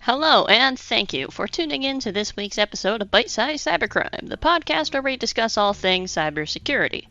Hello, and thank you for tuning in to this week's episode of Bite-Sized Cybercrime, the podcast where we discuss all things cybersecurity.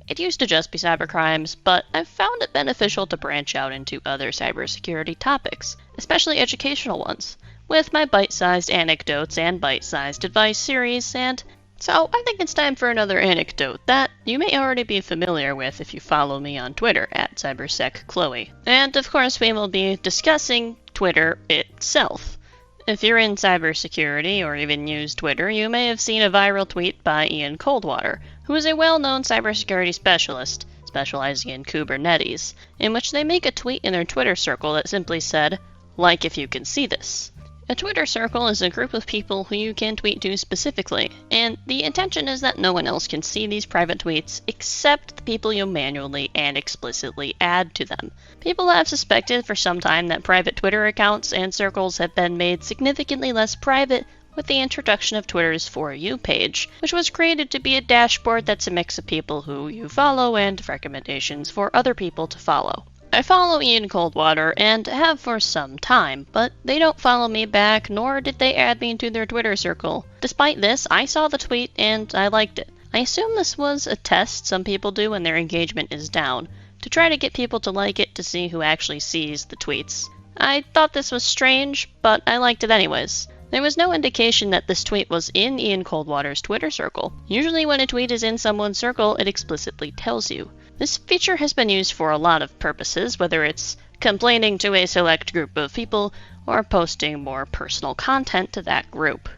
It used to just be cybercrimes, but I've found it beneficial to branch out into other cybersecurity topics, especially educational ones, with my bite-sized anecdotes and bite-sized advice series, and so I think it's time for another anecdote that you may already be familiar with if you follow me on Twitter at CybersecChloe. And of course we will be discussing Twitter itself. If you're in cybersecurity or even use Twitter, you may have seen a viral tweet by Ian Coldwater, who is a well-known cybersecurity specialist, specializing in Kubernetes, in which they make a tweet in their Twitter circle that simply said, "Like if you can see this." A Twitter circle is a group of people who you can tweet to specifically, and the intention is that no one else can see these private tweets except the people you manually and explicitly add to them. People have suspected for some time that private Twitter accounts and circles have been made significantly less private with the introduction of Twitter's For You page, which was created to be a dashboard that's a mix of people who you follow and recommendations for other people to follow. I follow Ian Coldwater and have for some time, but they don't follow me back, nor did they add me to their Twitter circle. Despite this, I saw the tweet and I liked it. I assume this was a test some people do when their engagement is down, to try to get people to like it to see who actually sees the tweets. I thought this was strange, but I liked it anyways. There was no indication that this tweet was in Ian Coldwater's Twitter circle. Usually when a tweet is in someone's circle, it explicitly tells you. This feature has been used for a lot of purposes, whether it's complaining to a select group of people or posting more personal content to that group.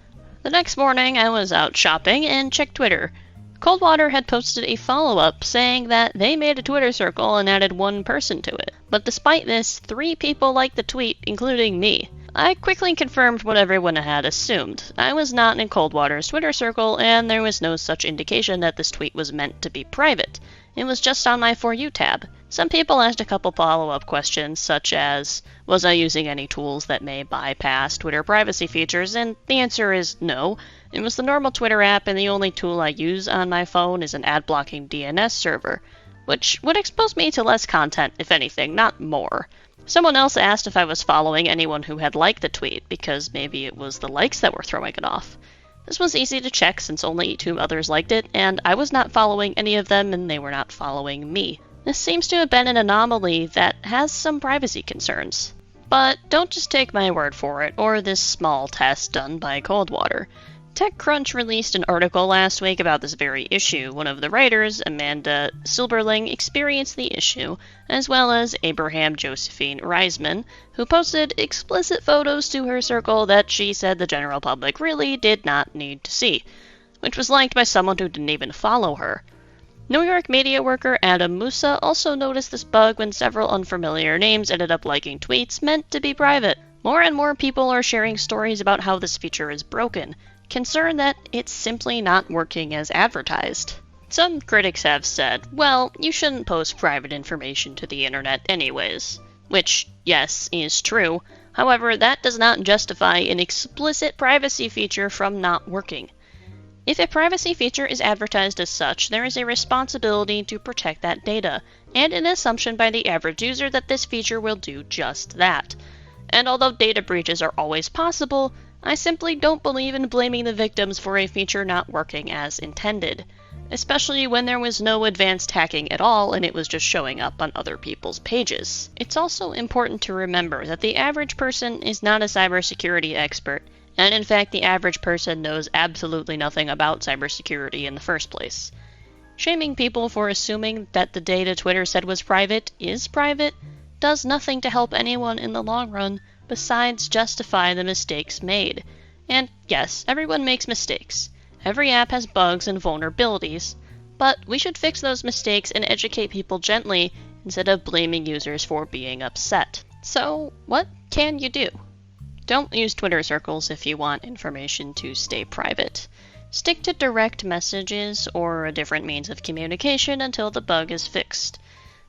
The next morning, I was out shopping and checked Twitter. Coldwater had posted a follow-up saying that they made a Twitter circle and added one person to it. But despite this, 3 people liked the tweet, including me. I quickly confirmed what everyone had assumed. I was not in Coldwater's Twitter circle, and there was no such indication that this tweet was meant to be private. It was just on my For You tab. Some people asked a couple follow-up questions, such as, was I using any tools that may bypass Twitter privacy features, and the answer is no. It was the normal Twitter app, and the only tool I use on my phone is an ad-blocking DNS server, which would expose me to less content, if anything, not more. Someone else asked if I was following anyone who had liked the tweet, because maybe it was the likes that were throwing it off. This was easy to check since only 2 others liked it, and I was not following any of them and they were not following me. This seems to have been an anomaly that has some privacy concerns. But don't just take my word for it, or this small test done by Coldwater. TechCrunch released an article last week about this very issue. One of the writers, Amanda Silberling, experienced the issue, as well as Abraham Josephine Reisman, who posted explicit photos to her circle that she said the general public really did not need to see, which was liked by someone who didn't even follow her. New York media worker Adam Musa also noticed this bug when several unfamiliar names ended up liking tweets meant to be private. More and more people are sharing stories about how this feature is broken, concerned that it's simply not working as advertised. Some critics have said, well, you shouldn't post private information to the internet anyways. Which, yes, is true. However, that does not justify an explicit privacy feature from not working. If a privacy feature is advertised as such, there is a responsibility to protect that data, and an assumption by the average user that this feature will do just that. And although data breaches are always possible, I simply don't believe in blaming the victims for a feature not working as intended, especially when there was no advanced hacking at all and it was just showing up on other people's pages. It's also important to remember that the average person is not a cybersecurity expert, and in fact the average person knows absolutely nothing about cybersecurity in the first place. Shaming people for assuming that the data Twitter said was private is private does nothing to help anyone in the long run besides justify the mistakes made. And yes, everyone makes mistakes. Every app has bugs and vulnerabilities, but we should fix those mistakes and educate people gently instead of blaming users for being upset. So, what can you do? Don't use Twitter circles if you want information to stay private. Stick to direct messages or a different means of communication until the bug is fixed.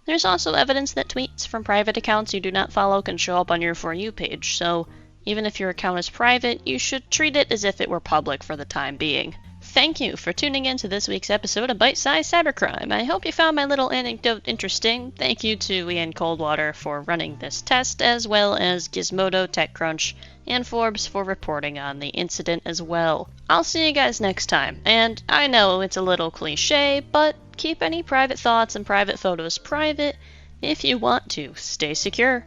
There's also evidence that tweets from private accounts you do not follow can show up on your For You page, so even if your account is private, you should treat it as if it were public for the time being. Thank you for tuning in to this week's episode of Bite-Sized Cybercrime. I hope you found my little anecdote interesting. Thank you to Ian Coldwater for running this test, as well as Gizmodo, TechCrunch, and Forbes for reporting on the incident as well. I'll see you guys next time, and I know it's a little cliche, but keep any private thoughts and private photos private if you want to stay secure.